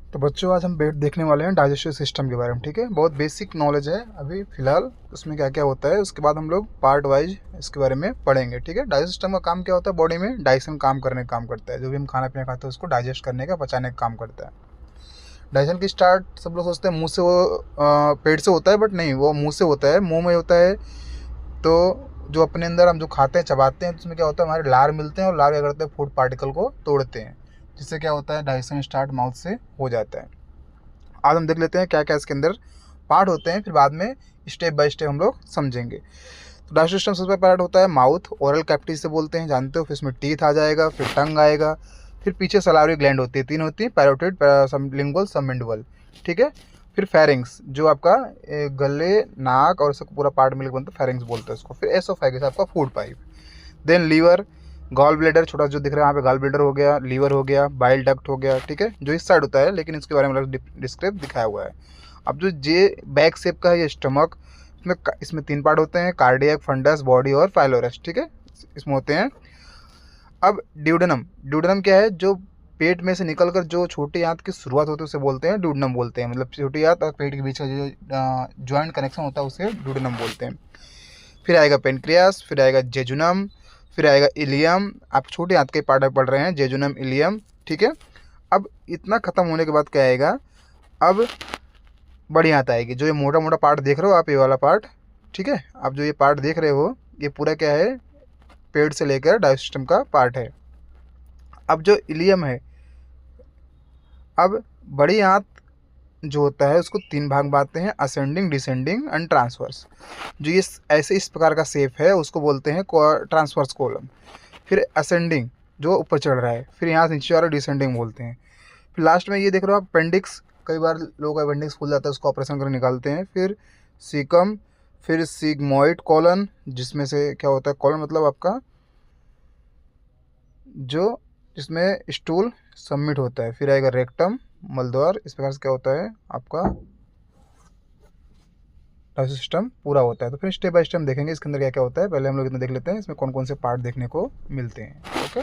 तो बच्चों आज हम देखने वाले हैं डाइजेस्टिव सिस्टम के बारे में। ठीक है, बहुत बेसिक नॉलेज है अभी फ़िलहाल, उसमें क्या क्या होता है उसके बाद हम लोग पार्ट वाइज इसके बारे में पढ़ेंगे। ठीक है, डाइजेस्ट सिस्टम का काम क्या होता है, बॉडी में डाइजेशन काम करने का काम करता है। जो भी हम खाना पीना खाते हैं उसको डाइजेस्ट करने का, पचाने का काम करता है। डाइजेशन की स्टार्ट सब लोग सोचते हैं मुँह से, वो पेट से होता है, बट नहीं, वो मुँह से होता है, मुँह में होता है। तो जो अपने अंदर हम जो खाते हैं, चबाते हैं, तो उसमें क्या होता है, हमारे लार मिलते हैं और लार क्या करते हैं, फूड पार्टिकल को तोड़ते हैं, जिससे क्या होता है, डाइजेशन स्टार्ट माउथ से हो जाता है। आज हम देख लेते हैं क्या क्या इसके अंदर पार्ट होते हैं, फिर बाद में स्टेप बाय स्टेप हम लोग समझेंगे। तो डाइजेस्टिव सिस्टम सबसे पार्ट होता है माउथ, ओरल कैविटी से बोलते हैं, जानते हो। फिर इसमें टीथ आ जाएगा, फिर टंग आएगा, फिर पीछे सलावरी ग्लैंड होती है, 3 होती है, पैरोटिड, सबलिंगुअल, सबमैंडिबल। ठीक है, फिर फेरिंग्स जो आपका गले, नाक और इसका पूरा पार्ट मिलकर बनता है, फेरिंग्स बोलते हैं उसको। फिर एसोफेगस आपका food pipe. Then liver, gallbladder, छोटा जो दिख रहा है यहाँ पे गॉल ब्लेडर हो गया, लीवर हो गया, बाइल डक्ट हो गया। ठीक है, जो इस साइड होता है, लेकिन इसके बारे में अलग डिस्क्रिप्ट दिखाया हुआ है। अब जो जे बैक शेप का है ये स्टमक, इसमें 3 पार्ट होते हैं, कार्डियक, फंडस, बॉडी और फाइलोरस। ठीक है, इसमें होते हैं। अब ड्यूडेनम, ड्यूडेनम क्या है, जो पेट में से निकलकर जो छोटी आंत की शुरुआत होती है उसे बोलते हैं ड्यूडेनम बोलते हैं। मतलब छोटी आंत और पेट के बीच का जो जॉइंट कनेक्शन होता है उसे ड्यूडेनम बोलते हैं। फिर आएगा पेनक्रियास, फिर आएगा जेजुनम, फिर आएगा इलियम। आप छोटे हाथ के पार्ट पढ़ रहे हैं, जेजुनम, इलियम। ठीक है, अब इतना खत्म होने के बाद क्या आएगा, अब बड़ी हाथ आएगी। जो ये मोटा मोटा पार्ट देख रहे हो आप, ये वाला पार्ट, ठीक है, आप जो ये पार्ट देख रहे हो ये पूरा क्या है, पेट से लेकर डाइजेस्ट सिस्टम का पार्ट है। अब जो इलियम है, अब बड़ी आंत जो होता है उसको 3 भाग बांटते हैं, असेंडिंग, डिसेंडिंग एंड ट्रांसवर्स। जो ये ऐसे इस प्रकार का शेप है उसको बोलते हैं ट्रांसवर्स कॉलम। फिर असेंडिंग जो ऊपर चढ़ रहा है, फिर यहाँ से नीचे वाला डिसेंडिंग बोलते हैं। फिर लास्ट में ये देख रहे हो आप अपेंडिक्स, कई बार लोगों का अपेंडिक्स खुल जाता है, उसको ऑपरेशन कर निकालते हैं। फिर सीकम, फिर सिग्मोइड कॉलन, जिसमें से क्या होता है, कॉलन मतलब आपका जो जिसमें स्टूल सबमिट होता है। फिर आएगा रेक्टम, मलद्वार। इस प्रकार से क्या होता है आपका डाइजेस्टिव सिस्टम पूरा होता है। तो फिर स्टेप बाय स्टेप देखेंगे इसके अंदर क्या क्या होता है। पहले हम लोग इतना देख लेते हैं इसमें कौन कौन से पार्ट देखने को मिलते हैं। ओके।